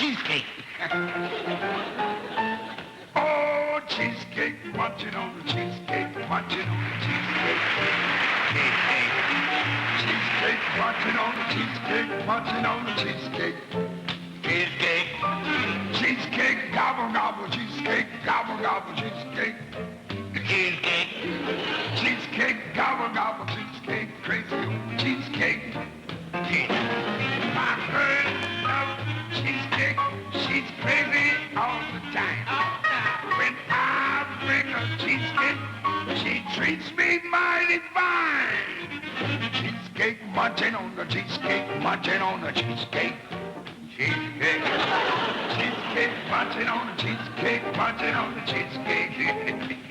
cheesecake. Oh, cheesecake, munching on the cheesecake, munching on the cheesecake. Cheesecake. Cheesecake, munching on the cheesecake, munching on the cheesecake. Cheesecake. Cheesecake, gobble, gobble, cheesecake, gobble, gobble, cheesecake. Cheesecake. Cheesecake, gobble, gobble, cheesecake, crazy old cheesecake. My girl loves cheesecake, she's crazy all the time. When I bring her cheesecake, she treats me mighty fine. Cheesecake, munching on the cheesecake, munching on the cheesecake. Cheesecake, cheesecake, munching on the cheesecake, munching on the cheesecake.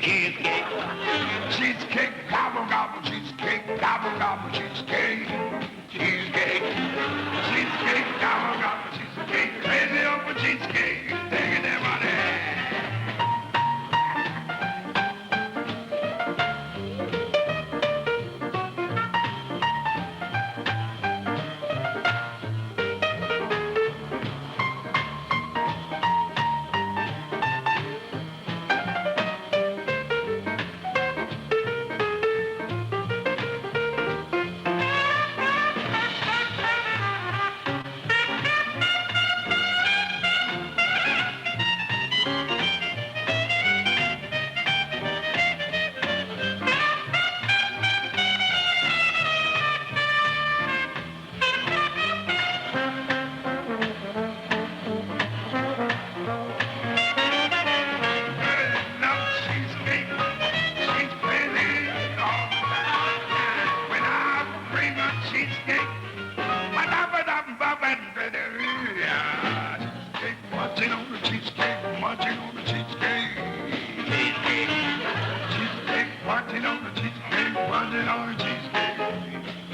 Cheesecake. Cheesecake, gobble, gobble, cheesecake, gobble, gobble, cheesecake. Cheesecake. Cheesecake, gobble, gobble, cheesecake, crazy over cheesecake, taking their money.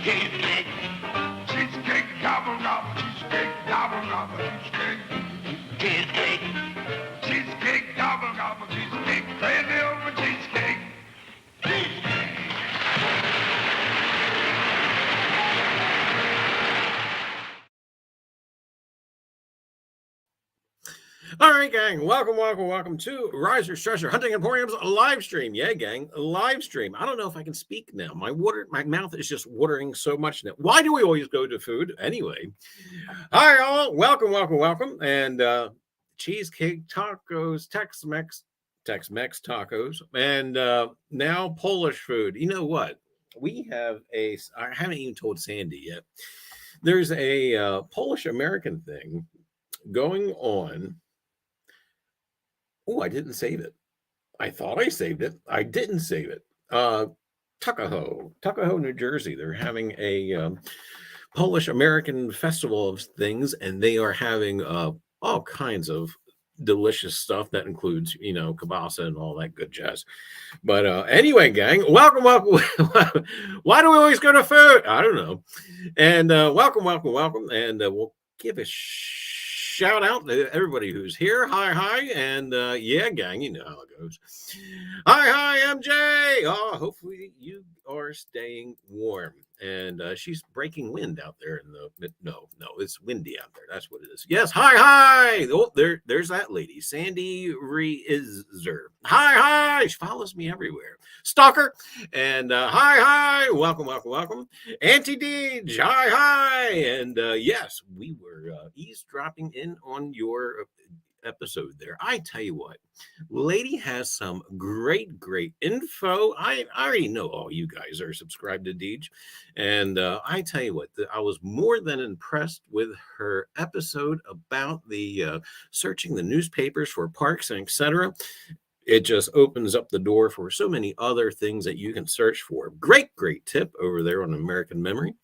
Cheesecake. Cheesecake, gobble, gobble, cheesecake, gobble, gobble, cheesecake. Cheesecake. Cheesecake, gobble, gobble, cheesecake, crazy over cheesecake. All right, gang. Welcome to Reiser's Treasure Hunting Emporium's live stream. Yeah, gang, live stream. I don't know if I can speak now. My mouth is just watering so much now. Why do we always go to food anyway? Hi, all. Welcome. And cheesecake tacos, Tex-Mex tacos, and now Polish food. You know what? We have I haven't even told Sandy yet. There's a Polish American thing going on. Oh, I didn't save it. I thought I saved it. I didn't save it. Tuckahoe, New Jersey. They're having a Polish American festival of things, and they are having all kinds of delicious stuff that includes, kielbasa and all that good jazz. But anyway, gang, welcome. Why do we always go to food? I don't know. And welcome. And we'll give a shout out to everybody who's here. Hi. And yeah, gang, you know how it goes. Hi, MJ. Oh, hopefully you are staying warm. And she's breaking wind out there in the no, it's windy out there. That's what it is. Yes, hi. Oh, there's that lady, Sandy Reiser. Hi. She follows me everywhere. Stalker. And hi. Welcome. Auntie Deej. Hi. And yes, we were eavesdropping in on your episode there. I tell you what, lady has some great info. I already know all you guys are subscribed to Deej, and I tell you what, I was more than impressed with her episode about the searching the newspapers for parks and etc. It just opens up the door for so many other things that you can search for. Great tip over there on American Memory.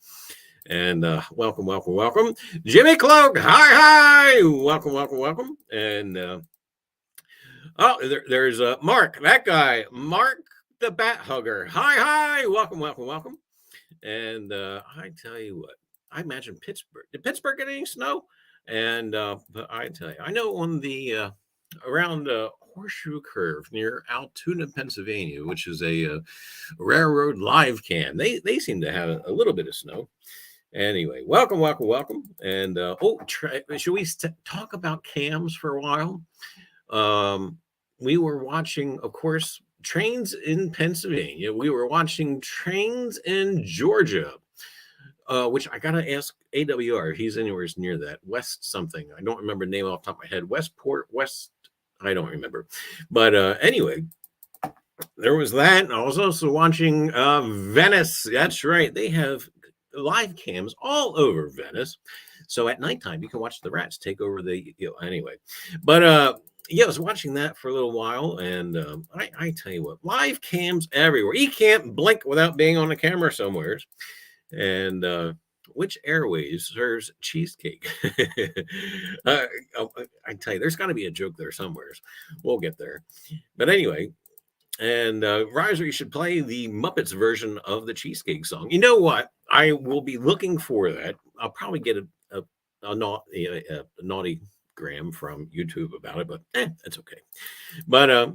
And welcome, Jimmy Cloak. Hi. Welcome. And there's Mark, that guy, Mark the Bat Hugger. Hi. Welcome. And I tell you what, I imagine Pittsburgh. Did Pittsburgh get any snow? And but I tell you, I know on the around Horseshoe Curve near Altoona, Pennsylvania, which is a railroad live can. They seem to have a little bit of snow. Anyway, welcome, welcome, welcome. And should we talk about cams for a while? We were watching, of course, trains in Pennsylvania. We were watching trains in Georgia, which I gotta ask AWR if he's anywhere near that. West something. I don't remember the name off the top of my head. Westport, West. I don't remember. But anyway, there was that. And I was also watching Venice. That's right. They have live cams all over Venice. So at nighttime, you can watch the rats take over anyway. But yeah, I was watching that for a little while. And I tell you what, live cams everywhere. You can't blink without being on the camera somewhere. And which airways serves cheesecake? uh, I tell you, there's got to be a joke there somewhere. We'll get there. But anyway, and Reiser, you should play the Muppets version of the cheesecake song. You know what? I will be looking for that. I'll probably get a naughty gram from YouTube about it, but that's okay. But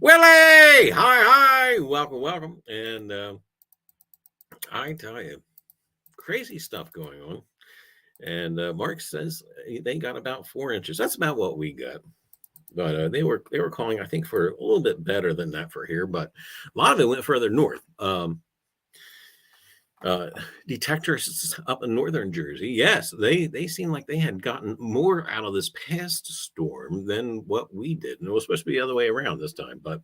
Willie, hi, welcome, welcome. And I tell you, crazy stuff going on. And Mark says they got about 4 inches. That's about what we got. But they were calling, I think, for a little bit better than that for here. But a lot of it went further north. Detectors up in northern Jersey, yes, they seem like they had gotten more out of this past storm than what we did, and it was supposed to be the other way around this time. But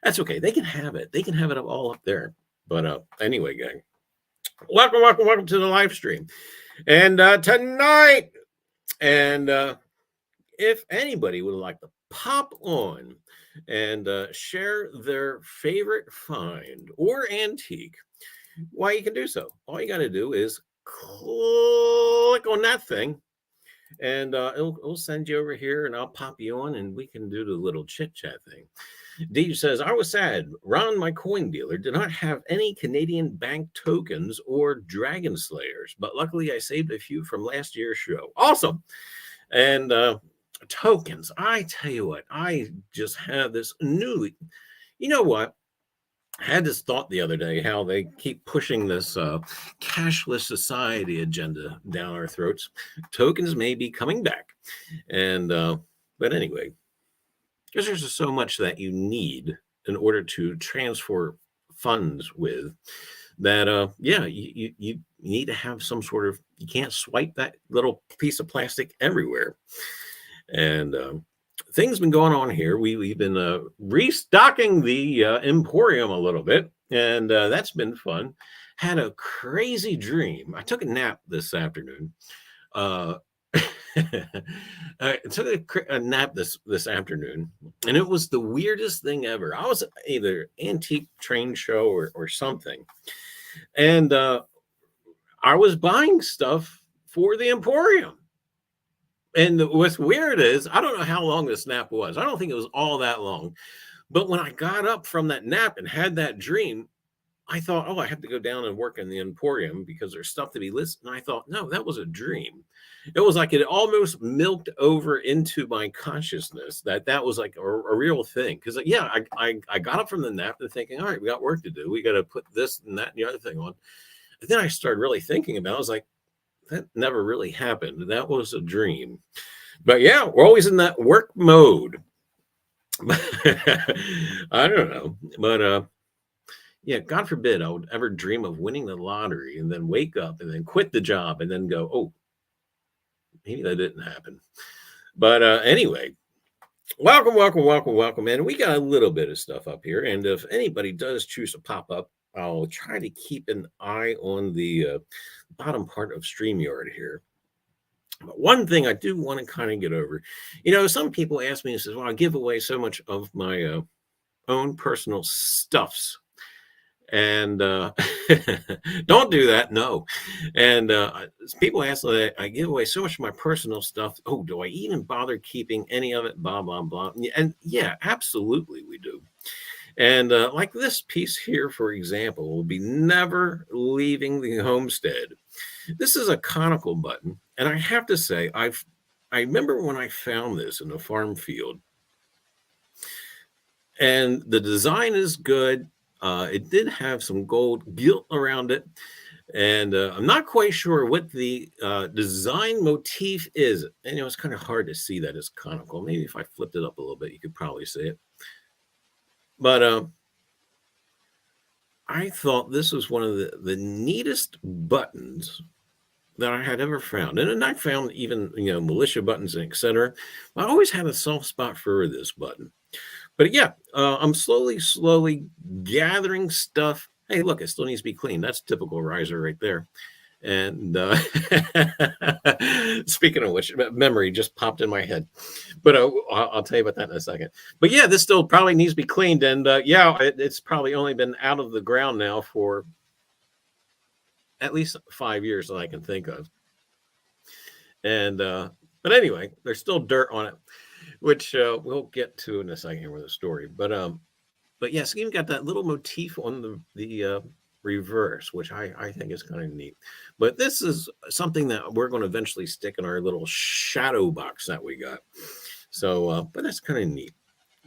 that's okay. They can have it. They can have it all up there. But anyway, gang, welcome to the live stream. And tonight, and if anybody would like to pop on and share their favorite find or antique, why, you can do so. All you got to do is click on that thing, and it'll send you over here, and I'll pop you on, and we can do the little chit chat thing. Dave says, I was sad. Ron, my coin dealer, did not have any Canadian bank tokens or Dragon Slayers, but luckily I saved a few from last year's show. Awesome. And tokens, I tell you what, I just have this new, you know what? I had this thought the other day how they keep pushing this cashless society agenda down our throats. Tokens may be coming back. And, but anyway, because there's just so much that you need in order to transfer funds with that, yeah, you need to have some sort of, you can't swipe that little piece of plastic everywhere. And things been going on here. We've been restocking the Emporium a little bit, and that's been fun. Had a crazy dream. I took a nap this afternoon. I took a nap this afternoon, and it was the weirdest thing ever. I was either antique train show or something, and I was buying stuff for the Emporium. And what's weird is, I don't know how long this nap was. I don't think it was all that long. But when I got up from that nap and had that dream, I thought, oh, I have to go down and work in the Emporium because there's stuff to be listed. And I thought, no, that was a dream. It was like it almost milked over into my consciousness that was like a real thing. Because, yeah, I got up from the nap and thinking, all right, we got work to do. We got to put this and that and the other thing on. And then I started really thinking about it. I was like, that never really happened. That was a dream. But yeah, we're always in that work mode. I don't know. But yeah, God forbid I would ever dream of winning the lottery and then wake up and then quit the job and then go, oh, maybe that didn't happen. But anyway, welcome. And we got a little bit of stuff up here. And if anybody does choose to pop up, I'll try to keep an eye on the bottom part of StreamYard here. But one thing I do want to kind of get over, some people ask me and says, well, I give away so much of my own personal stuffs. And don't do that. No. And people ask that I give away so much of my personal stuff. Oh, do I even bother keeping any of it? Blah, blah, blah. And yeah, absolutely we do. And like this piece here, for example, will be never leaving the homestead. This is a conical button. And I have to say, I remember when I found this in the farm field. And the design is good. It did have some gold gilt around it. And I'm not quite sure what the design motif is. And it's kind of hard to see that it's conical. Maybe if I flipped it up a little bit, you could probably see it. But I thought this was one of the neatest buttons that I had ever found. And I found even, militia buttons and etc. I always had a soft spot for this button. But yeah, I'm slowly gathering stuff. Hey, look, it still needs to be cleaned. That's typical Reiser right there. And speaking of which, memory just popped in my head. But I'll tell you about that in a second. But yeah, this still probably needs to be cleaned. And it's probably only been out of the ground now for at least 5 years that I can think of. And but anyway, there's still dirt on it, which we'll get to in a second here with the story. But yes, even got that little motif on the reverse, which I think is kind of neat. But this is something that we're going to eventually stick in our little shadow box that we got. So, but that's kind of neat.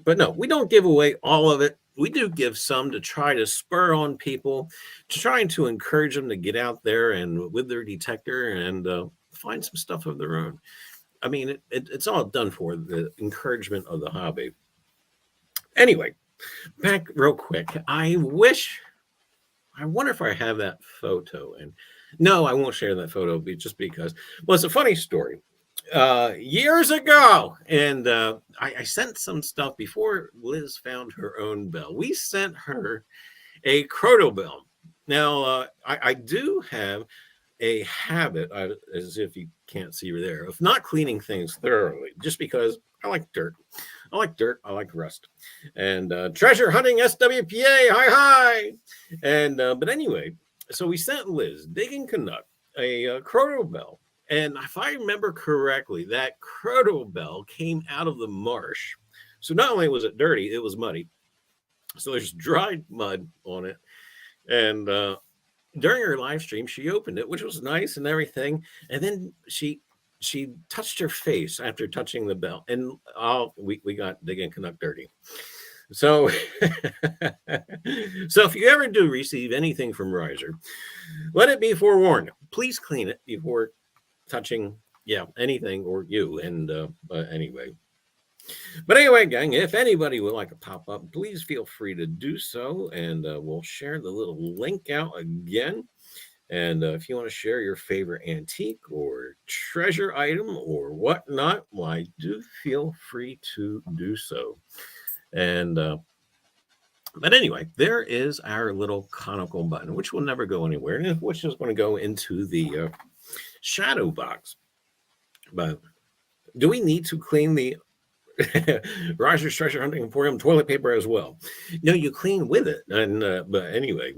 But no, we don't give away all of it. We do give some to try to spur on people, to trying to encourage them to get out there and with their detector and find some stuff of their own. I mean, it's all done for the encouragement of the hobby. Anyway, back real quick. I wonder if I have that photo. And no, I won't share that photo just because. Well, it's a funny story. Years ago, and I sent some stuff before Liz found her own bell. We sent her a croto bell. Now, I do have a habit, as if you can't see there, of not cleaning things thoroughly, just because I like dirt. I like rust. And treasure hunting SWPA, hi. And but anyway, so we sent Liz, Digging Canuck, a croto bell. And if I remember correctly, that croto bell came out of the marsh. So not only was it dirty, it was muddy. So there's dried mud on it. And during her live stream, she opened it, which was nice and everything. And then she touched her face after touching the bell. And we got Digging Canuck dirty. So, so if you ever do receive anything from Reiser, let it be forewarned. Please clean it before touching anything or you. And anyway, gang, if anybody would like to pop up, please feel free to do so, and we'll share the little link out again. And if you want to share your favorite antique or treasure item or whatnot, why do feel free to do so. And but anyway, there is our little conical button, which will never go anywhere, and which is going to go into the shadow box. But do we need to clean the Reiser's Treasure Hunting Emporium toilet paper as well? No, you clean with it. And but anyway,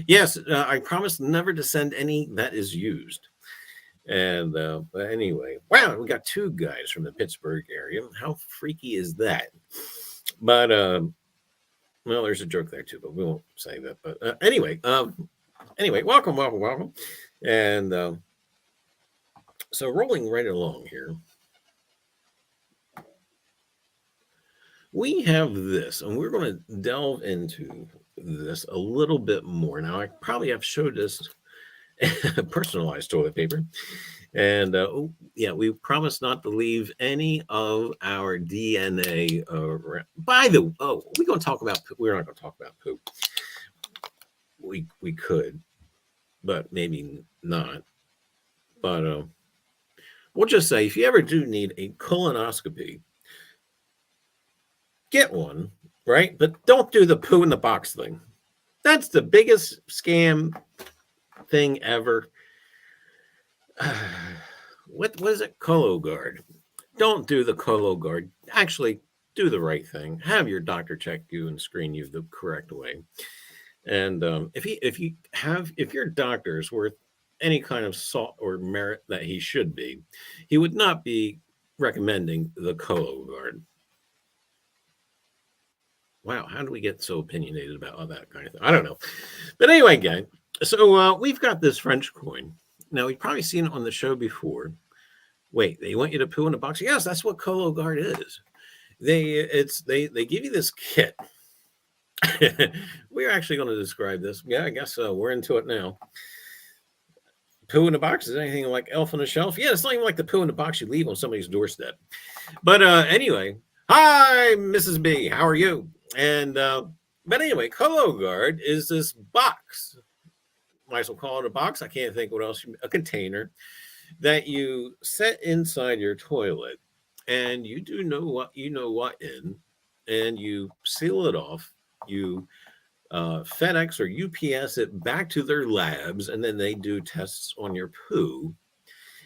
yes, I promise never to send any that is used. And but anyway, wow, we got 2 guys from the Pittsburgh area. How freaky is that? But well, there's a joke there too, but we won't say that. But anyway, welcome. And so rolling right along here, we have this, and we're going to delve into this a little bit more. Now, I probably have showed this personalized toilet paper. And we promise not to leave any of our DNA around. We're going to talk about poop. We're not going to talk about poop. We could, but maybe not. But we'll just say, if you ever do need a colonoscopy, get one, right? But don't do the poo in the box thing. That's the biggest scam thing ever. What was it? Cologuard. Don't do the Cologuard. Actually, do the right thing. Have your doctor check you and screen you the correct way. And if your doctor is worth any kind of salt or merit that he should be, he would not be recommending the Cologuard. Wow, how do we get so opinionated about all that kind of thing? I don't know. But anyway, gang, so we've got this French coin. Now, you've probably seen it on the show before. Wait, they want you to poo in a box? Yes, that's what Cologuard is. They give you this kit. We're actually going to describe this. Yeah, I guess so. We're into it now. Poo in a box is anything like Elf on a Shelf? Yeah, it's not even like the poo in the box you leave on somebody's doorstep. But anyway, hi, Mrs. B. How are you? And but anyway, Colo Guard is this box. Might as well call it a box. I can't think what else. A container that you set inside your toilet, and you do know what in, and you seal it off. You FedEx or UPS it back to their labs, and then they do tests on your poo,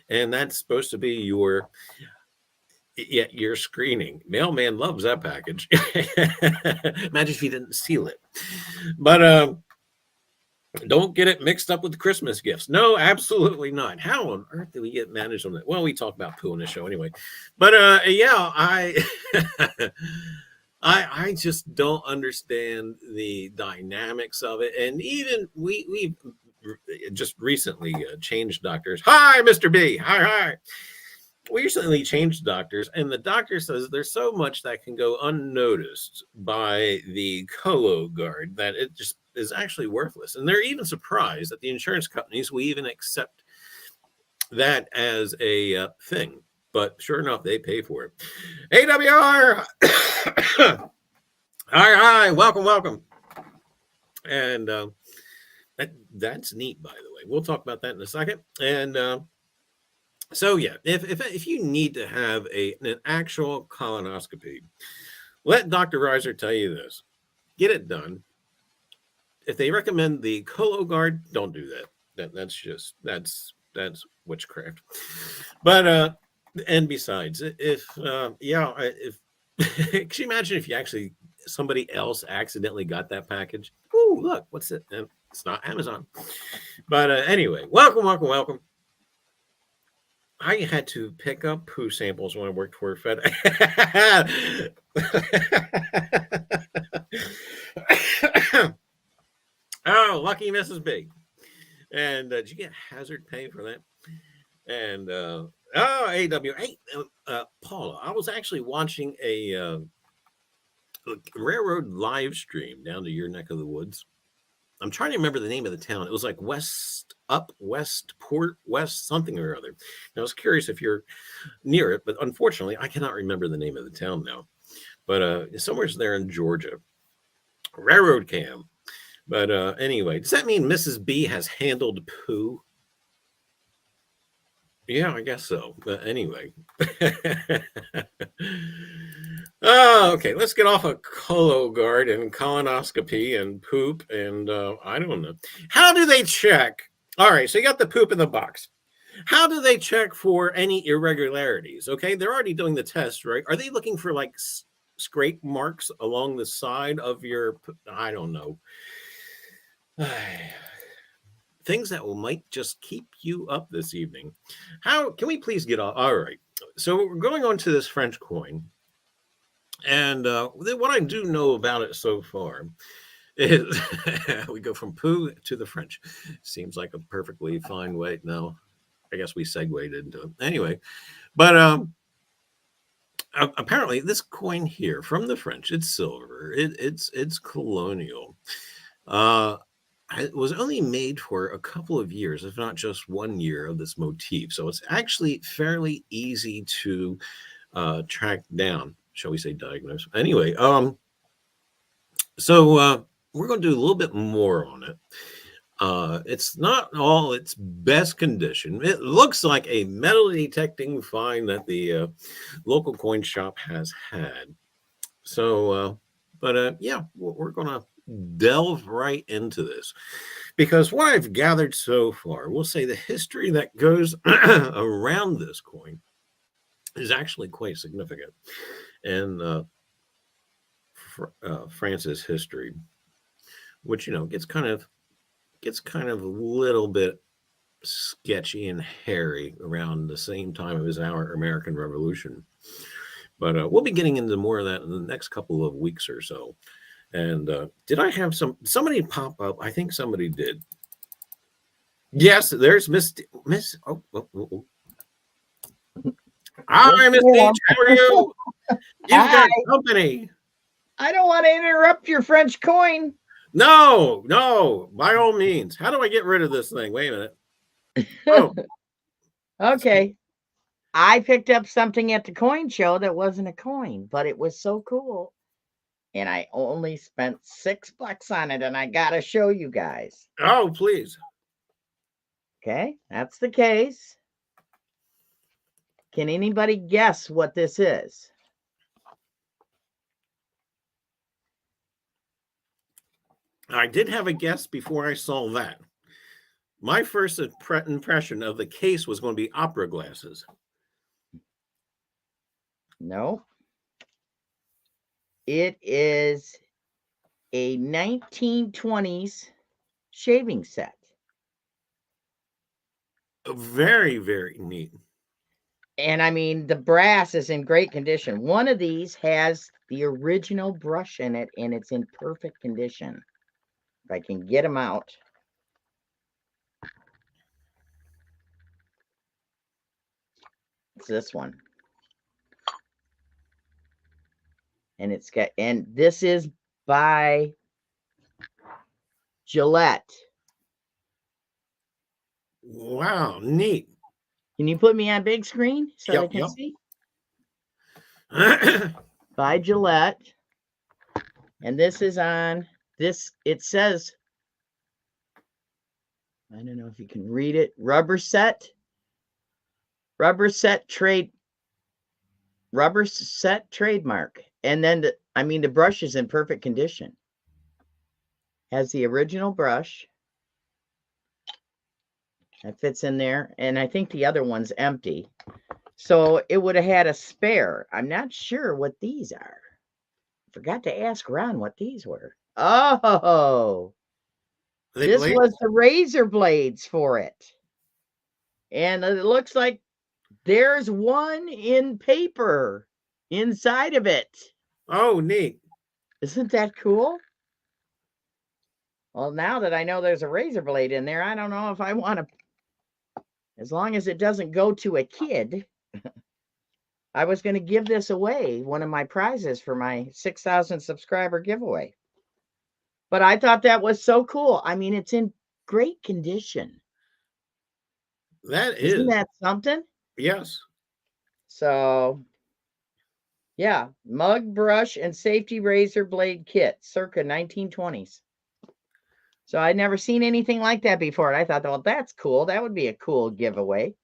and that's supposed to be your screening. Mailman loves that package. Imagine if he didn't seal it. But don't get it mixed up with Christmas gifts. No, absolutely not. How on earth do we get managed on that? Well, we talk about poo on the show anyway. But yeah, I just don't understand the dynamics of it. And even we just recently changed doctors. Hi, Mr. B. Hi. We recently changed doctors, and the doctor says there's so much that can go unnoticed by the Colo Guard that it just is actually worthless. And they're even surprised that the insurance companies will even accept that as a thing. But sure enough, they pay for it. AWR! Hi, welcome. And that's neat, by the way. We'll talk about that in a second. And so yeah, if you need to have an actual colonoscopy, let Dr. Reiser tell you this: get it done. If they recommend the Colo Guard, don't do that. That's witchcraft. But and besides, if can you imagine if you actually somebody else accidentally got that package? Ooh, look, what's it? It's not Amazon. But anyway, welcome. I had to pick up poo samples when I worked for Fed. Oh, lucky Mrs. B. And did you get hazard pay for that? And Paula, I was actually watching a railroad live stream down to your neck of the woods. I'm trying to remember the name of the town. It was like Westport, West something or other. And I was curious if you're near it, but unfortunately, I cannot remember the name of the town now. But somewhere's there in Georgia. Railroad cam. But anyway, does that mean Mrs. B has handled poo? Yeah, I guess so. But anyway. Okay, let's get off of Colo Guard and colonoscopy and poop and I don't know. How do they check? All right, so you got the poop in the box. How do they check for any irregularities? Okay, they're already doing the test, right? Are they looking for like scrape marks along the side of your, I don't know. Things that might just keep you up this evening. How can we please get off? All right, so we're going on to this French coin. And what I do know about it so far is we go from poo to the French. Seems like a perfectly fine way. No, I guess we segued into it. Anyway, but apparently this coin here from the French, it's silver. It's colonial. It was only made for a couple of years, if not just 1 year of this motif. So it's actually fairly easy to track down. Shall we say diagnose? Anyway, so we're going to do a little bit more on it. It's not all its best condition. It looks like a metal detecting find that the local coin shop has had. So, yeah, we're going to delve right into this because what I've gathered so far, we'll say the history that goes around this coin is actually quite significant. And France's history, which gets kind of a little bit sketchy and hairy around the same time as our American Revolution. But we'll be getting into more of that in the next couple of weeks or so. And did I have somebody pop up? I think somebody did. Yes, there's Miss. Oh. Hi, Miss Beach. How are you? You've got company. I don't want to interrupt your French coin. No, no, by all means. How do I get rid of this thing? Wait a minute. Oh, Okay. I picked up something at the coin show that wasn't a coin, but it was so cool. And I only spent $6 on it, and I got to show you guys. oh, please. Okay, that's the case. Can anybody guess what this is? I did have a guess before I saw that. My first impression of the case was going to be opera glasses. No. It is a 1920s shaving set. Very, very neat. And I mean, the brass is in great condition. One of these has the original brush in it, and it's in perfect condition. If I can get them out. It's this one. And it's got, and this is by Gillette. Wow, neat. Can you put me on big screen so Yep, I can yep. see? By Gillette. And this is on this, it says, I don't know if you can read it, rubber set trademark. And then the brush is in perfect condition. Has the original brush. That fits in there. And I think the other one's empty. So it would have had a spare. I'm not sure what these are. Forgot to ask Ron what these were. Oh, this was the razor blades for it. And it looks like there's one in paper inside of it. Oh, neat. Isn't that cool? Well, now that I know there's a razor blade in there, I don't know if I want to, as long as it doesn't go to a kid. I was going to give this away, one of my prizes for my 6,000 subscriber giveaway. But I thought that was so cool. I mean, it's in great condition. Isn't that something? Yes. So, yeah, mug, brush, and safety razor blade kit, circa 1920s. So I'd never seen anything like that before. And I thought, well, that's cool. That would be a cool giveaway.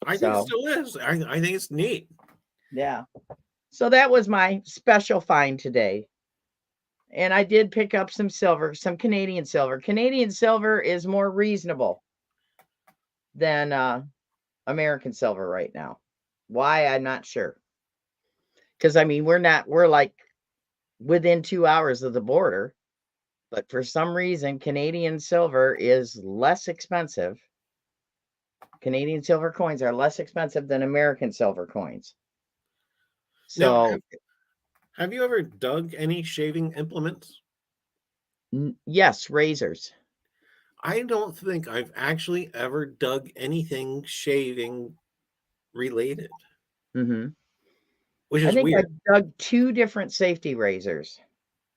I think it still is. I think it's neat. Yeah. So that was my special find today. And I did pick up some silver, some Canadian silver. Canadian silver is more reasonable than American silver right now. Why? I'm not sure. Because, I mean, we're like within 2 hours of the border. But for some reason, Canadian silver is less expensive. Canadian silver coins are less expensive than American silver coins. So, now, have you ever dug any shaving implements? Yes, razors. I don't think I've actually ever dug anything shaving related. Mm-hmm. Which is I think weird. I dug 2 different safety razors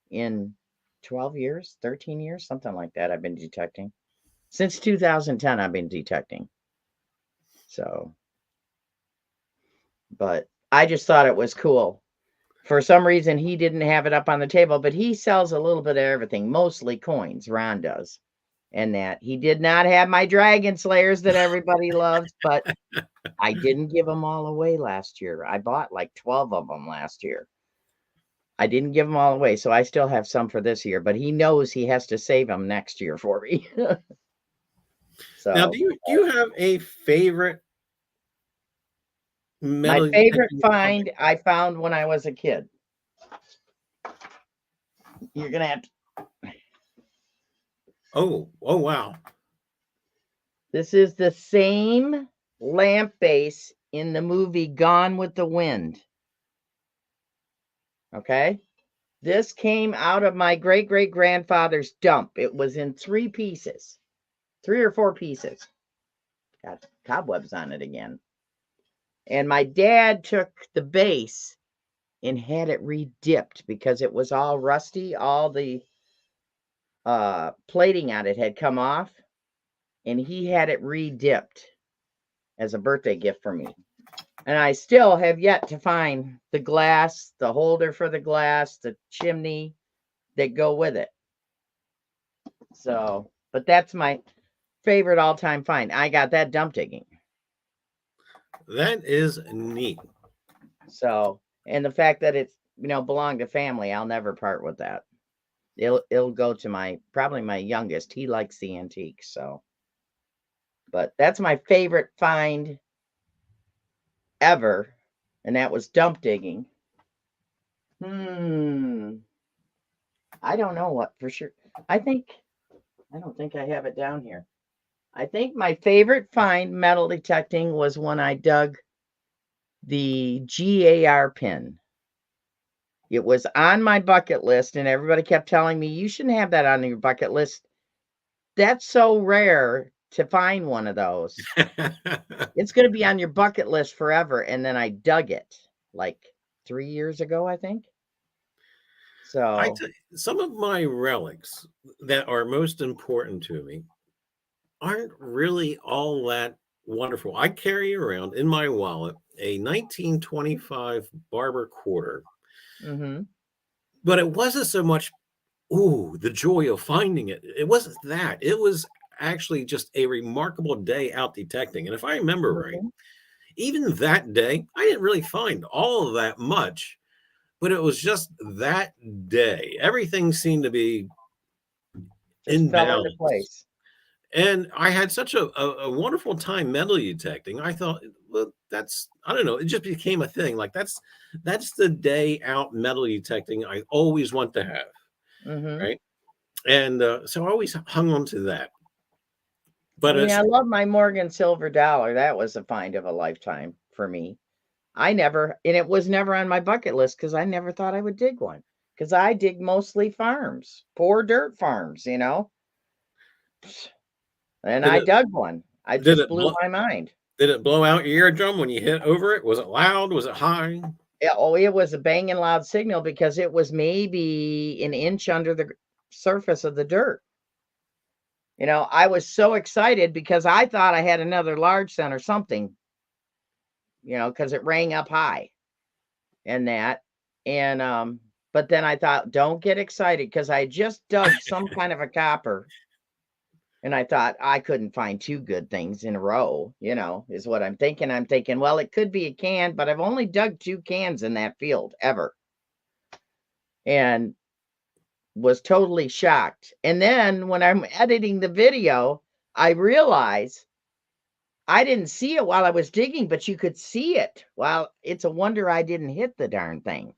in 12 years, 13 years, something like that. I've been detecting. Since 2010, I've been detecting. So, but I just thought it was cool. For some reason, he didn't have it up on the table, but he sells a little bit of everything, mostly coins. Ron does. And that he did not have my dragon slayers that everybody loves, but I didn't give them all away last year. I bought like 12 of them last year. I didn't give them all away, so I still have some for this year, but he knows he has to save them next year for me. So now, do you have a favorite metal? My favorite find I found when I was a kid. You're gonna have to. Oh, wow. This is the same lamp base in the movie Gone with the Wind. Okay. This came out of my great-great-grandfather's dump. It was in 3 pieces, 3 or 4 pieces. Got cobwebs on it again. And my dad took the base and had it re-dipped because it was all rusty. All the plating on it had come off, and he had it re-dipped as a birthday gift for me. And I still have yet to find the glass, the holder for the glass, the chimney that go with it. So, but that's my favorite all-time find. I got that dump digging. That is neat. So, and the fact that it's, belonged to family, I'll never part with that. It'll go to probably my youngest. He likes the antiques, so. But that's my favorite find ever, and that was dump digging. I don't know what for sure. I don't think I have it down here. I think my favorite find metal detecting was when I dug the GAR pin. It was on my bucket list, and everybody kept telling me, you shouldn't have that on your bucket list. That's so rare to find one of those. It's going to be on your bucket list forever. And then I dug it like 3 years ago, I think. So some of my relics that are most important to me aren't really all that wonderful. I carry around in my wallet a 1925 barber quarter, but it wasn't so much, the joy of finding it. It wasn't that. It was actually just a remarkable day out detecting. And if I remember right, even that day, I didn't really find all of that much, but it was just that day. Everything seemed to be in fell into balance. place. And I had such a wonderful time metal detecting. I thought, well, I don't know, it just became a thing. Like that's the day out metal detecting I always want to have. Right. And so I always hung on to that. But I love my Morgan silver dollar. That was a find of a lifetime for me. And it was never on my bucket list because I never thought I would dig one. Because I dig mostly farms, poor dirt farms, And I dug one. I just blew my mind. Did it blow out your eardrum when you hit over it? Was it loud? Was it high? It was a banging loud signal because it was maybe an inch under the surface of the dirt. I was so excited because I thought I had another large cent or something, because it rang up high and that. And, but then I thought, don't get excited because I just dug some kind of a copper. And I thought I couldn't find two good things in a row, is what I'm thinking. I'm thinking, well, it could be a can, but I've only dug 2 cans in that field ever. And was totally shocked. And then when I'm editing the video, I realize I didn't see it while I was digging, but you could see it. Well, it's a wonder I didn't hit the darn thing,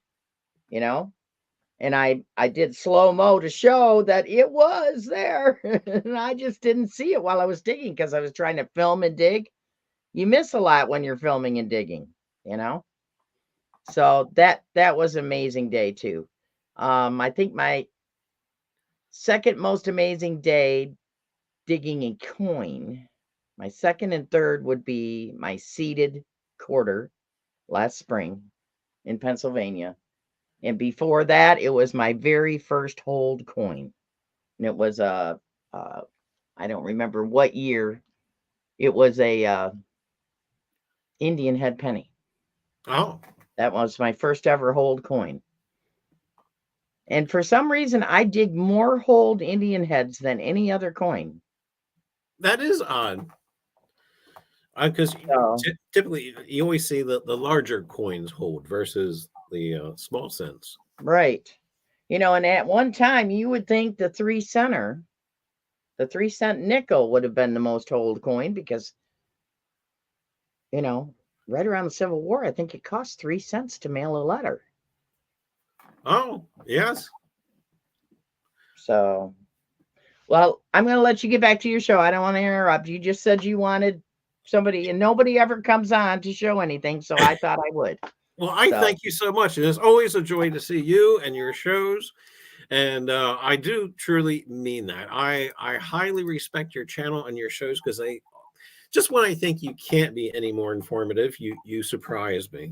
And I did slow-mo to show that it was there. And I just didn't see it while I was digging because I was trying to film and dig. You miss a lot when you're filming and digging, So that was an amazing day too. I think my second most amazing day digging a coin, my second and third would be my seeded quarter last spring in Pennsylvania. And before that, it was my very first hold coin. And it was I don't remember what year. It was a Indian head penny. Oh. That was my first ever hold coin. And for some reason, I dig more hold Indian heads than any other coin. That is odd. Because typically you always see the larger coins hold versus the small cents. Right. And at one time you would think the 3 center, the 3-cent nickel would have been the most hold coin because, right around the Civil War, I think it cost 3 cents to mail a letter. Oh, yes. So, well, I'm going to let you get back to your show. I don't want to interrupt. You just said you wanted somebody, and nobody ever comes on to show anything, so I thought I would. Well, I thank you so much. And it's always a joy to see you and your shows. And I do truly mean that. I highly respect your channel and your shows because just when I think you can't be any more informative, you surprise me.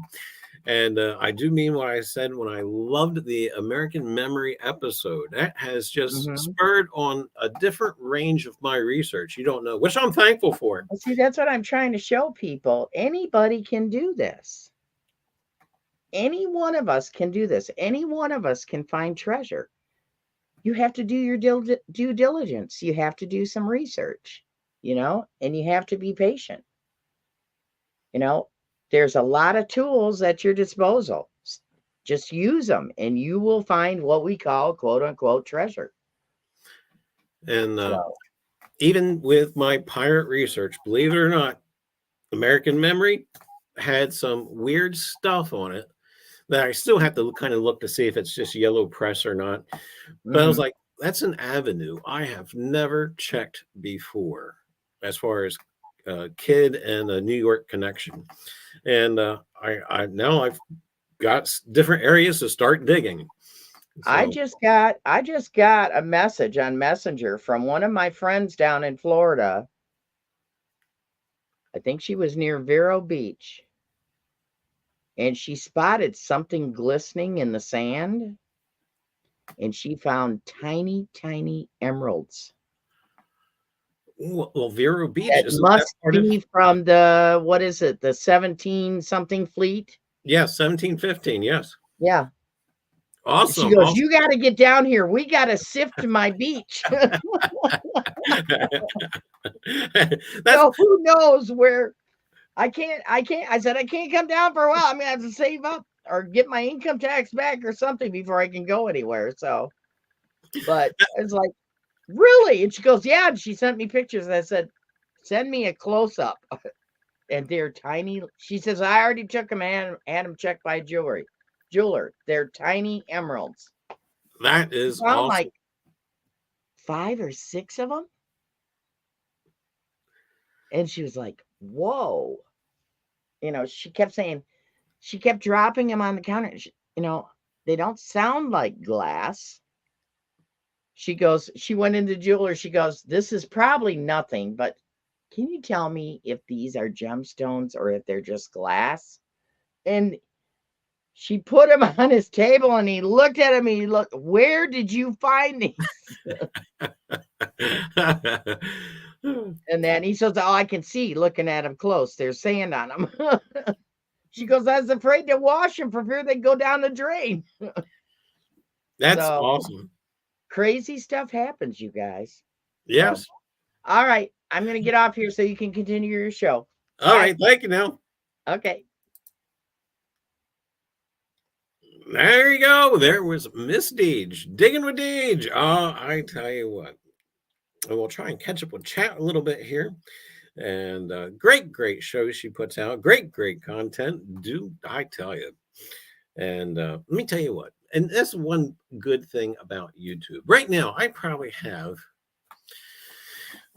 And I do mean what I said when I loved the American Memory episode. That has just Mhm. spurred on a different range of my research. You don't know, which I'm thankful for. Well, see, that's what I'm trying to show people. Anybody can do this. Any one of us can do this. Any one of us can find treasure. You have to do your due diligence. You have to do some research, and you have to be patient. There's a lot of tools at your disposal. Just use them and you will find what we call quote unquote treasure. And So, even with my pirate research, believe it or not, American Memory had some weird stuff on it that I still have to kind of look to see if it's just yellow press or not. But I was mhm. like, that's an avenue I have never checked before as far as Kid and a New York connection. And I now I've got different areas to start digging. I So just got a message on Messenger from one of my friends down in Florida. I think she was near Vero Beach, and she spotted something glistening in the sand, and she found tiny, tiny emeralds. well, Vero Beach, It isn't that must part of? be from the, what is it, the 17 something fleet? Yes, 1715. Yes. Yeah. She Awesome. goes, Awesome. "You got to get down here. We got to sift my beach." That's So who knows where I can't. I said, I can't come down for a while. I'm going to have to save up or get my income tax back or something before I can go anywhere. So, but it's like, really? And she goes, yeah. And she sent me pictures. And I said, send me a close up. And they're tiny. She says, I already took them and had them checked by jeweler. They're tiny emeralds. that is Found awesome. like 5 or 6 of them. And she was like, whoa. She kept saying, she kept dropping them on the counter. They don't sound like glass. She goes, she went into the jeweler. She goes, this is probably nothing, but can you tell me if these are gemstones or if they're just glass? And she put him on his table and he looked at him and he looked, where did you find these? And then he says, oh, I can see looking at them close. There's sand on them. She goes, I was afraid to wash them for fear they'd go down the drain. That's So awesome. crazy stuff happens, you guys. Yes. So, all right. I'm going to get off here so you can continue your show. All Bye. right. Thank you now. Okay. There you go. There was Miss Deej digging with Deej. I tell you what. And we'll try and catch up with chat a little bit here. And great show she puts out. Great content. Do I tell you? And let me tell you what. And that's one good thing about YouTube. Right now, I probably have.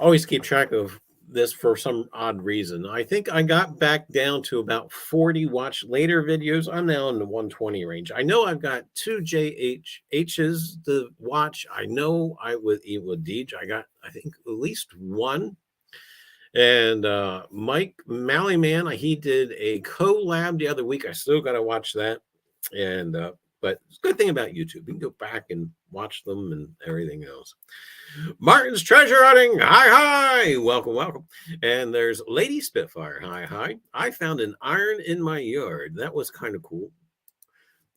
Always keep track of this for some odd reason. I think I got back down to about 40 watch later videos. I'm now in the 120 range. I know I've got 2 JHs to watch. I know with Deej, I got, I think, at least one. And Mike Mallyman, he did a collab the other week. I still got to watch that. And but it's a good thing about YouTube. You can go back and watch them and everything else. Martin's Treasure Hunting. Hi. Welcome. And there's Lady Spitfire. Hi. I found an iron in my yard. That was kind of cool.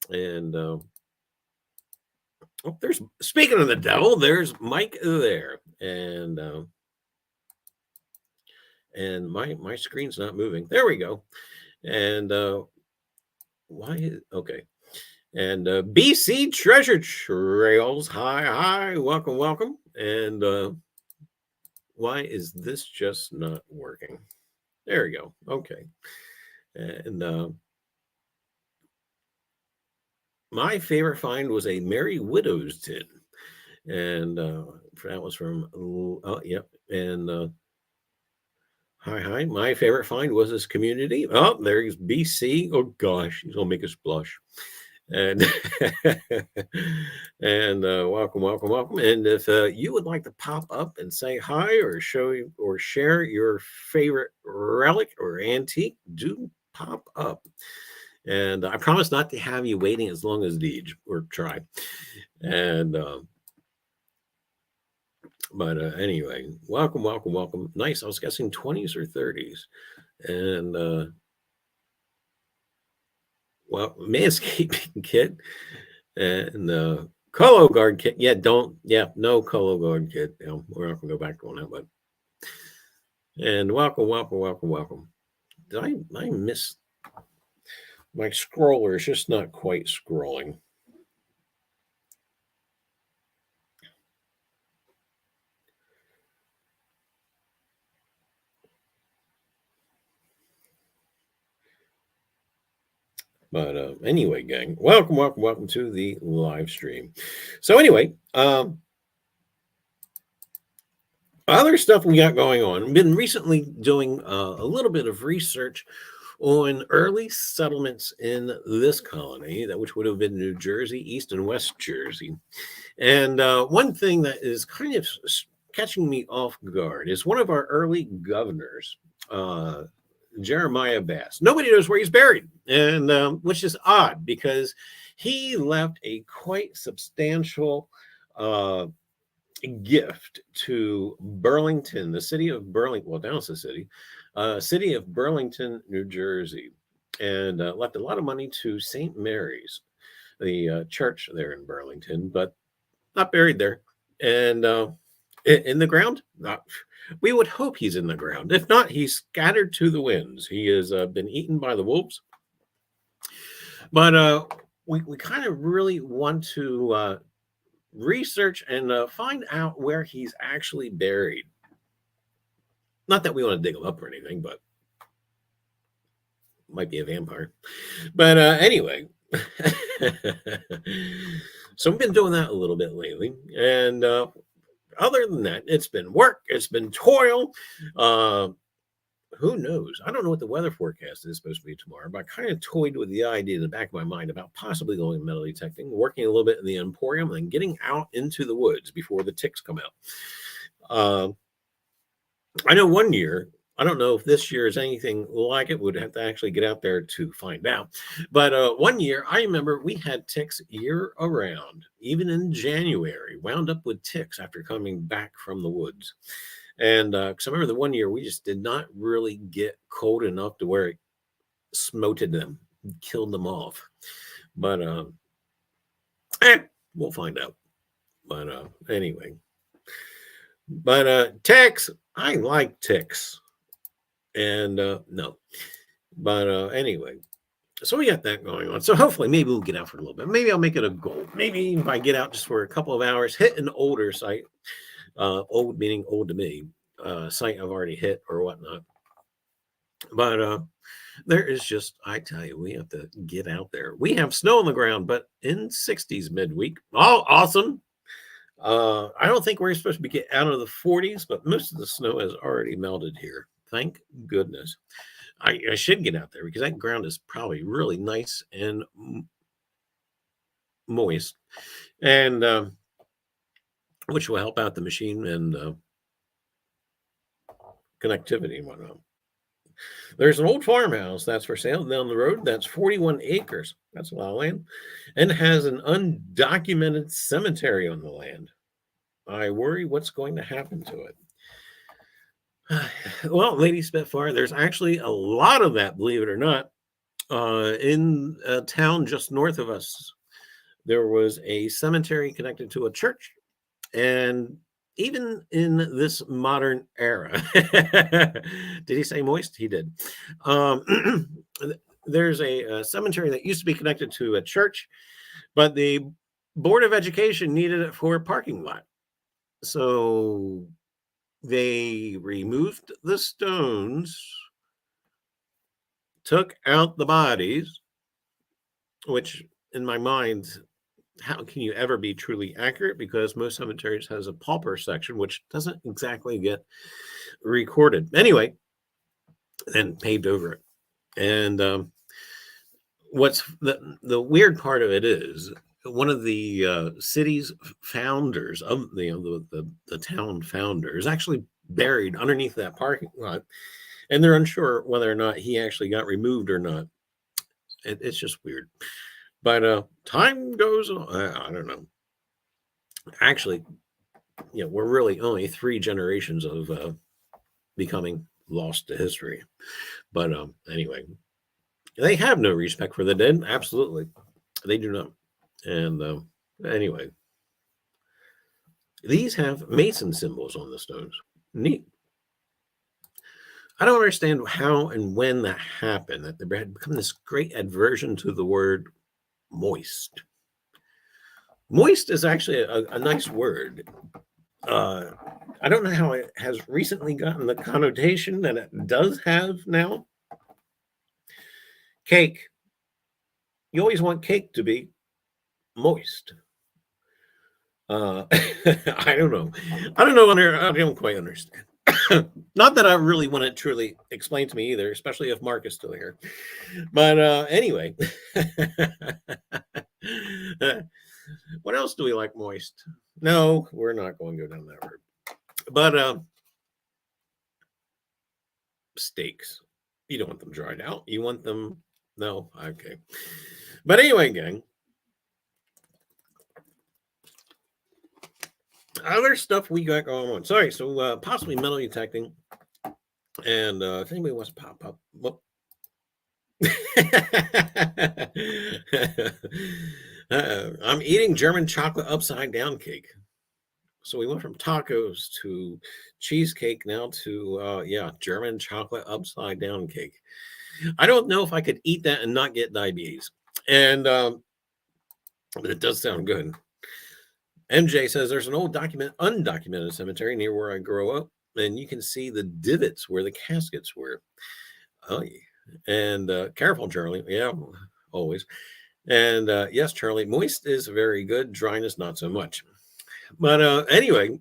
And there's, speaking of the devil, there's Mike there. And my screen's not moving. There we go. And okay. And BC Treasure Trails. Hi. Welcome. And why is this just not working? There we go. Okay. And my favorite find was a Merry Widow's tin. And that was from, yep. And hi. My favorite find was this community. Oh, there's BC. Oh, gosh. He's going to make us blush. And and welcome. And if you would like to pop up and say hi or show or share your favorite relic or antique, do pop up. And I promise not to have you waiting as long as Deej, or try. And but anyway, welcome, welcome, welcome. Nice. I was guessing 20s or 30s. And well, manscaping kit and colo guard kit. Yeah, no colo guard kit. We're not gonna go back on that, but and welcome, welcome, welcome, welcome. Did I miss my scroller? Is just not quite scrolling. But anyway, gang, welcome, welcome, welcome to the live stream. So anyway, other stuff we got going on. I've been recently doing a little bit of research on early settlements in this colony, which would have been New Jersey, East and West Jersey. And one thing that is kind of catching me off guard is one of our early governors, Jeremiah Bass. Nobody knows where he's buried, and which is odd because he left a quite substantial gift to Burlington, the city of Burlington. Well, now it's the city of Burlington, New Jersey, and left a lot of money to St. Mary's, the church there in Burlington, but not buried there. And in the ground, not. We would hope he's in the ground. If not, he's scattered to the winds. He has been eaten by the wolves. But we kind of really want to research and find out where he's actually buried. Not that we want to dig him up or anything, but might be a vampire. But anyway, so I've been doing that a little bit lately. And other than that, it's been work, it's been toil. Who knows? I don't know what the weather forecast is supposed to be tomorrow, but I kind of toyed with the idea in the back of my mind about possibly going metal detecting, working a little bit in the emporium, and getting out into the woods before the ticks come out. I know one year, I don't know if this year is anything like it, would have to actually get out there to find out. But one year, I remember we had ticks year around, even in January, wound up with ticks after coming back from the woods. And because I remember the one year we just did not really get cold enough to where it smoted them, killed them off. But we'll find out. But anyway. But ticks, I like ticks. And no. But anyway. So we got that going on. So hopefully maybe we'll get out for a little bit. Maybe I'll make it a goal. Maybe if I get out just for a couple of hours, hit an older site. Old meaning old to me, site I've already hit or whatnot. But there is just, I tell you, we have to get out there. We have snow on the ground, but in 60s midweek. Oh, awesome. I don't think we're supposed to be getting out of the 40s, but most of the snow has already melted here. Thank goodness. I should get out there because that ground is probably really nice and moist. And which will help out the machine and connectivity and whatnot. There's an old farmhouse that's for sale down the road. That's 41 acres. That's a lot of land. And has an undocumented cemetery on the land. I worry what's going to happen to it. Well, Lady Spitfire, there's actually a lot of that, believe it or not, in a town just north of us. There was a cemetery connected to a church. And even in this modern era, did he say moist? He did. There's a cemetery that used to be connected to a church, but the Board of Education needed it for a parking lot. So they removed the stones, took out the bodies, which in my mind, how can you ever be truly accurate? Because most cemeteries has a pauper section, which doesn't exactly get recorded. Anyway, and paved over it. And what's the weird part of it is one of the city's founders of the town founder is actually buried underneath that parking lot. And they're unsure whether or not he actually got removed or not. It's just weird. But time goes on. I don't know. Actually, we're really only 3 generations of becoming lost to history. But anyway, they have no respect for the dead. Absolutely, they do not. And anyway, these have Mason symbols on the stones. Neat. I don't understand how and when that happened, that there had become this great aversion to the word moist. Moist is actually a nice word. I don't know how it has recently gotten the connotation that it does have now. Cake. You always want cake to be moist. I don't know. I don't quite understand. Not that I really want it truly explained to me either, especially if Mark is still here. But anyway, what else do we like moist? No, we're not going to go down that road. But steaks, you don't want them dried out. You want them, no, okay. But anyway, gang, other stuff we got going on. Sorry, so possibly metal detecting. And if anybody wants to pop up, well, I'm eating German chocolate upside down cake. So we went from tacos to cheesecake now to German chocolate upside down cake. I don't know if I could eat that and not get diabetes. And it does sound good. MJ says there's an old undocumented cemetery near where I grew up, and you can see the divots where the caskets were. Oh, yeah. And careful, Charlie. Yeah, always. And yes, Charlie, moist is very good. Dryness, not so much. But anyway,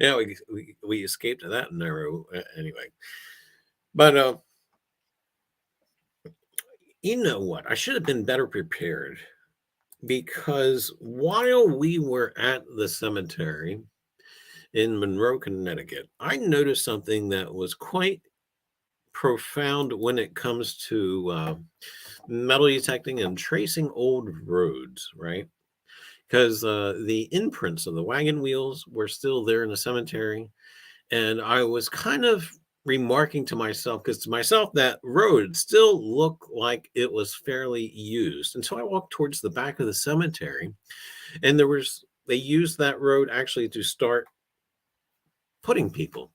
yeah, we escaped that narrow anyway. But you know what? I should have been better prepared, because while we were at the cemetery in Monroe, Connecticut, I noticed something that was quite profound when it comes to metal detecting and tracing old roads, right? Because the imprints of the wagon wheels were still there in the cemetery. And I was kind of remarking to myself, that road still looked like it was fairly used. And so I walked towards the back of the cemetery, and they used that road actually to start putting people.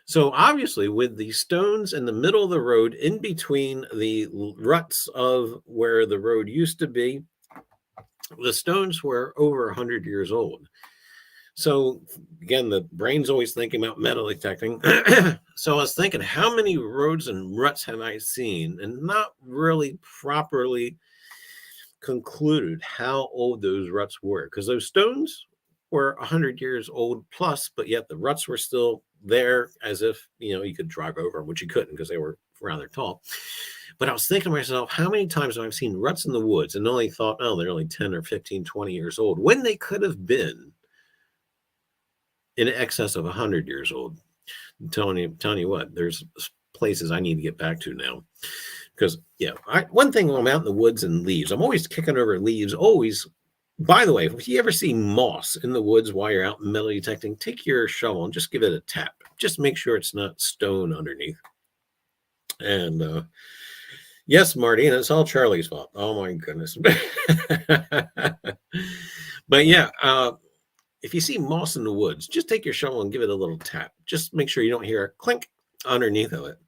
So obviously, with the stones in the middle of the road, in between the ruts of where the road used to be, the stones were over 100 years old. So again, the brain's always thinking about metal detecting. So I was thinking, how many roads and ruts have I seen, and not really properly concluded how old those ruts were, because those stones were 100 years old plus, but yet the ruts were still there, as if you could drive over them, which you couldn't because they were rather tall. But I was thinking to myself, how many times have I seen ruts in the woods and only thought, oh, they're only 10 or 15, 20 years old, when they could have been in excess of 100 years old. I'm telling you what, there's places I need to get back to now. Because, one thing when I'm out in the woods and leaves, I'm always kicking over leaves, always. By the way, if you ever see moss in the woods while you're out metal detecting, take your shovel and just give it a tap. Just make sure it's not stone underneath. And yes, Marty, and it's all Charlie's fault. Oh my goodness. But yeah, if you see moss in the woods, just take your shovel and give it a little tap. Just make sure you don't hear a clink underneath of it.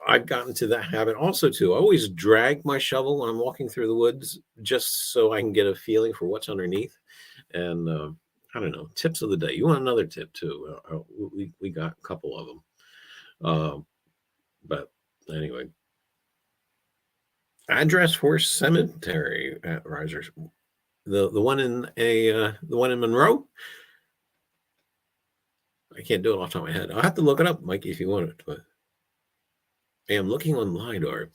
I've gotten to that habit also too. I always drag my shovel when I'm walking through the woods, just so I can get a feeling for what's underneath. And I don't know, tips of the day. You want another tip too? We got a couple of them. But anyway, address for cemetery at Reiser. The one in Monroe. I can't do it off the top of my head. I'll have to look it up, Mikey, if you want it. But I am looking on LiDAR.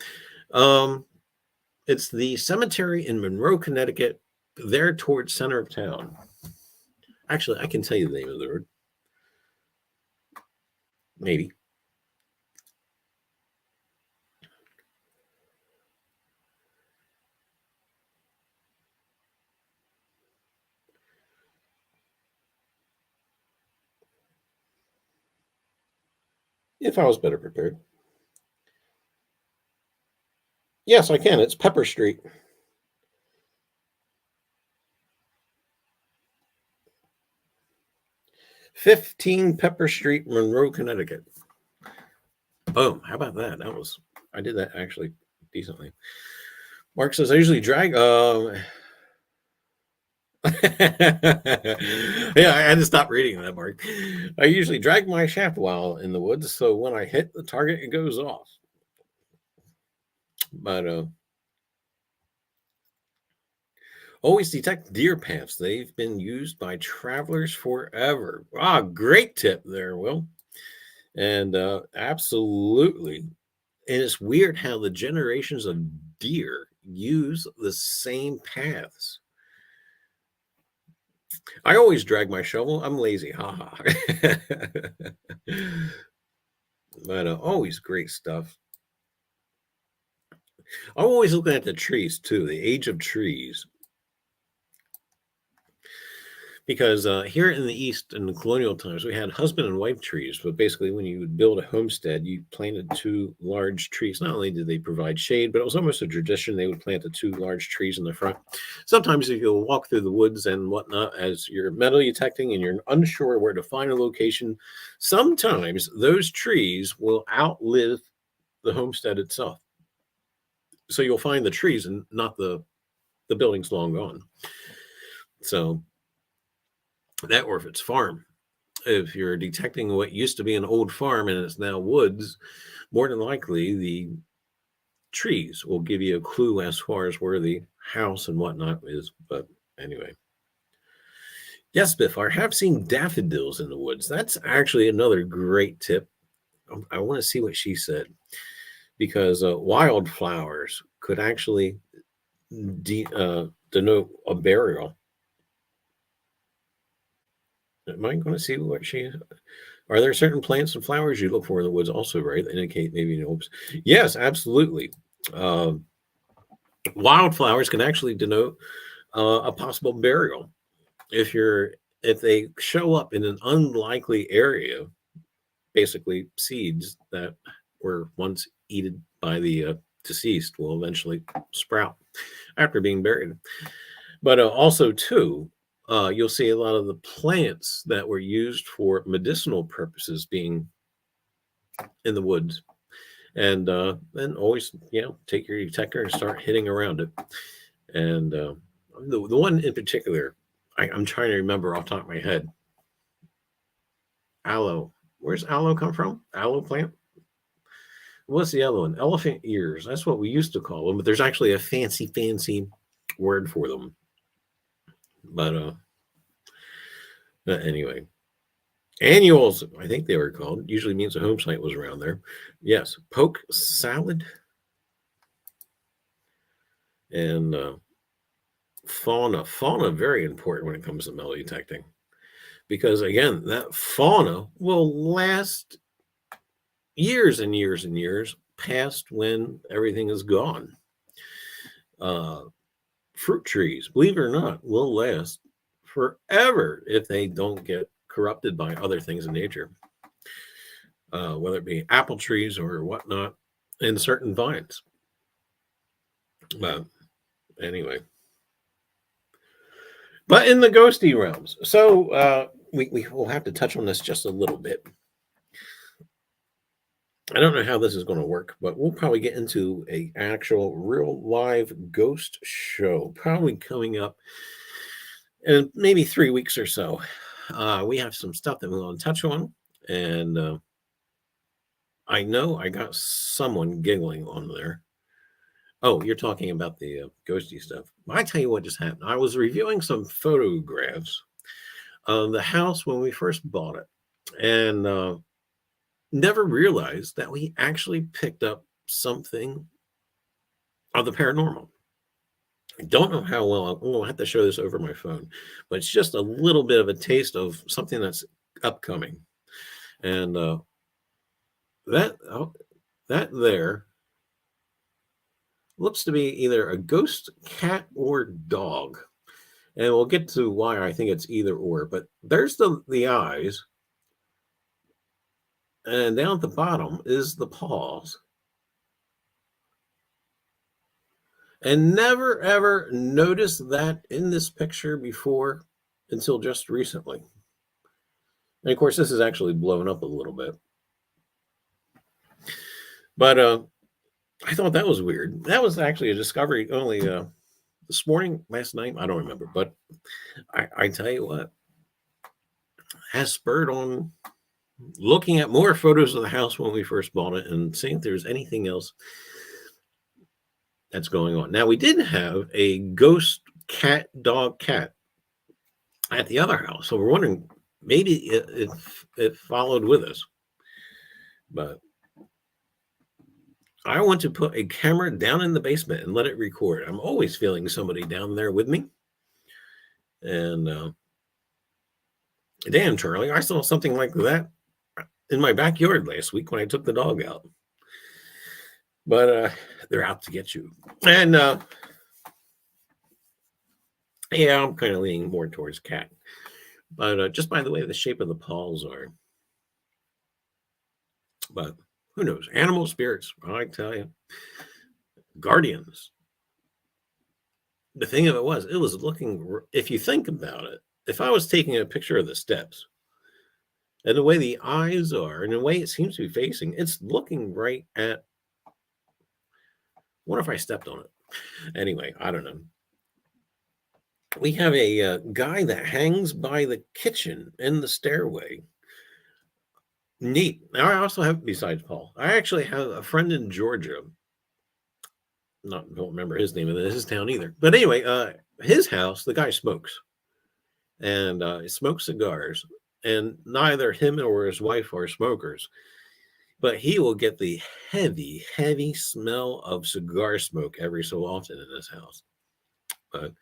It's the cemetery in Monroe, Connecticut, there towards center of town. Actually, I can tell you the name of the road. Maybe. if I was better prepared. Yes, I can. It's Pepper Street. 15 Pepper Street, Monroe, Connecticut. Boom. How about that? I did that actually decently. Mark says, I usually drag. Yeah, I had to stop reading that, Mark. I usually drag my shaft while in the woods, so when I hit the target, it goes off. But always detect deer paths. They've been used by travelers forever. Ah, great tip there, Will. And absolutely. And it's weird how the generations of deer use the same paths. I always drag my shovel. I'm lazy. Haha. But always great stuff. I'm always looking at the trees too, the age of trees. Because here in the East in the colonial times, we had husband and wife trees. But basically, when you would build a homestead, you planted two large trees. Not only did they provide shade, but it was almost a tradition. They would plant the two large trees in the front. Sometimes, if you'll walk through the woods and whatnot as you're metal detecting and you're unsure where to find a location, sometimes those trees will outlive the homestead itself. So you'll find the trees and not the building's long gone. So that, or if it's farm, if you're detecting what used to be an old farm and it's now woods, more than likely the trees will give you a clue as far as where the house and whatnot is. But anyway. Yes, Biff, I have seen daffodils in the woods. That's actually another great tip. I want to see what she said, because wildflowers could actually denote a burial. Am I going to see what she? Are there certain plants and flowers you look for in the woods also, right? That indicate maybe oops. Yes, absolutely. Wildflowers can actually denote a possible burial. If they show up in an unlikely area, basically seeds that were once eaten by the deceased will eventually sprout after being buried. But also too, you'll see a lot of the plants that were used for medicinal purposes being in the woods. And then always, take your detector and start hitting around it. And the one in particular, I'm trying to remember off the top of my head. Aloe. Where's aloe come from? Aloe plant? What's the other one? Elephant ears. That's what we used to call them, but there's actually a fancy word for them. But anyway, annuals, I think they were called. Usually means a home site was around there. Yes, poke salad. And fauna. Fauna, very important when it comes to metal detecting. Because again, that fauna will last years and years and years past when everything is gone. Fruit trees, believe it or not, will last forever if they don't get corrupted by other things in nature, whether it be apple trees or whatnot, and certain vines. But anyway, but in the ghosty realms, so we will have to touch on this just a little bit. I don't know how this is going to work, but we'll probably get into a actual real live ghost show, probably coming up in maybe 3 weeks or so. We have some stuff that we want to touch on, and I know I got someone giggling on there. Oh, you're talking about the ghosty stuff. I tell you what just happened. I was reviewing some photographs of the house when we first bought it, and never realized that we actually picked up something of the paranormal. I don't know how well. I'm going to have to show this over my phone, but it's just a little bit of a taste of something that's upcoming. And that there looks to be either a ghost cat or dog. And we'll get to why I think it's either or. But there's the eyes. And down at the bottom is the paws. And never ever noticed that in this picture before until just recently. And of course, this is actually blown up a little bit. But I thought that was weird. That was actually a discovery only this morning, last night. I don't remember. But I tell you what, has spurred on looking at more photos of the house when we first bought it and seeing if there's anything else that's going on. Now, we did have a ghost cat at the other house. So we're wondering maybe it followed with us. But I want to put a camera down in the basement and let it record. I'm always feeling somebody down there with me. And damn, Charlie, I saw something like that in my backyard last week when I took the dog out. But they're out to get you. And yeah, I'm kind of leaning more towards cat. But just by the way the shape of the paws are. But who knows? Animal spirits, I tell you. Guardians. The thing of it was looking, if you think about it, if I was taking a picture of the steps, and the way the eyes are, and the way it seems to be facing, it's looking right at. What if I stepped on it? Anyway, I don't know. We have a guy that hangs by the kitchen in the stairway. Neat. Now, I also have, besides Paul, I actually have a friend in Georgia. Don't remember his name in his town either. But anyway, his house, the guy smokes. And he smokes cigars. And neither him or his wife are smokers. But he will get the heavy, heavy smell of cigar smoke every so often in his house. But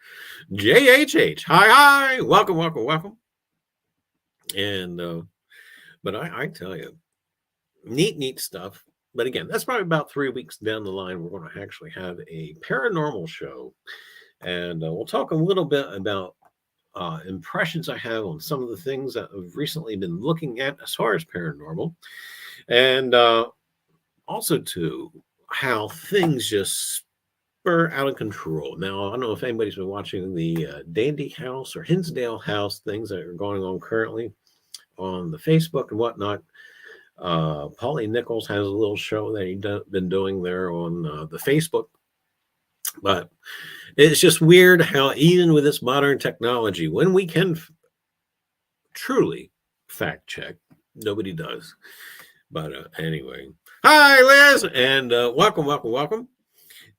JHH, hi, welcome. And but I tell you, neat stuff. But again, that's probably about 3 weeks down the line. We're going to actually have a paranormal show, and we'll talk a little bit about impressions I have on some of the things that I've recently been looking at as far as paranormal. And also, too, how things just spur out of control. Now, I don't know if anybody's been watching the Dandy House or Hinsdale House things that are going on currently on the Facebook and whatnot. Paulie Nichols has a little show that he's been doing there on the Facebook. But it's just weird how even with this modern technology, when we can truly fact check, nobody does. But anyway, hi, Liz, and welcome.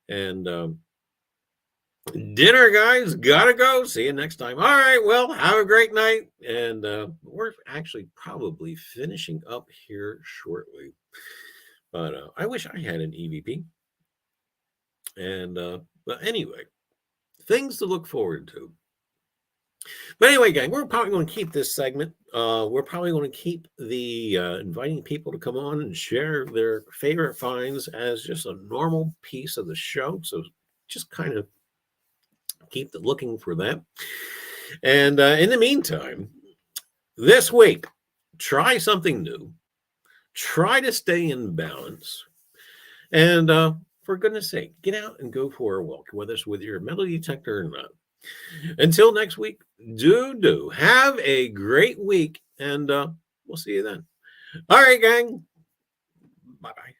And dinner, guys, gotta go. See you next time. All right, well, have a great night. And we're actually probably finishing up here shortly. But I wish I had an EVP. And but anyway, things to look forward to. But anyway, gang, we're probably going to keep this segment. We're probably going to keep the inviting people to come on and share their favorite finds as just a normal piece of the show. So just kind of keep looking for that. And in the meantime, this week, try something new. Try to stay in balance. And for goodness sake, get out and go for a walk, whether it's with your metal detector or not. Until next week, do have a great week, and we'll see you then. All right, gang. Bye-bye.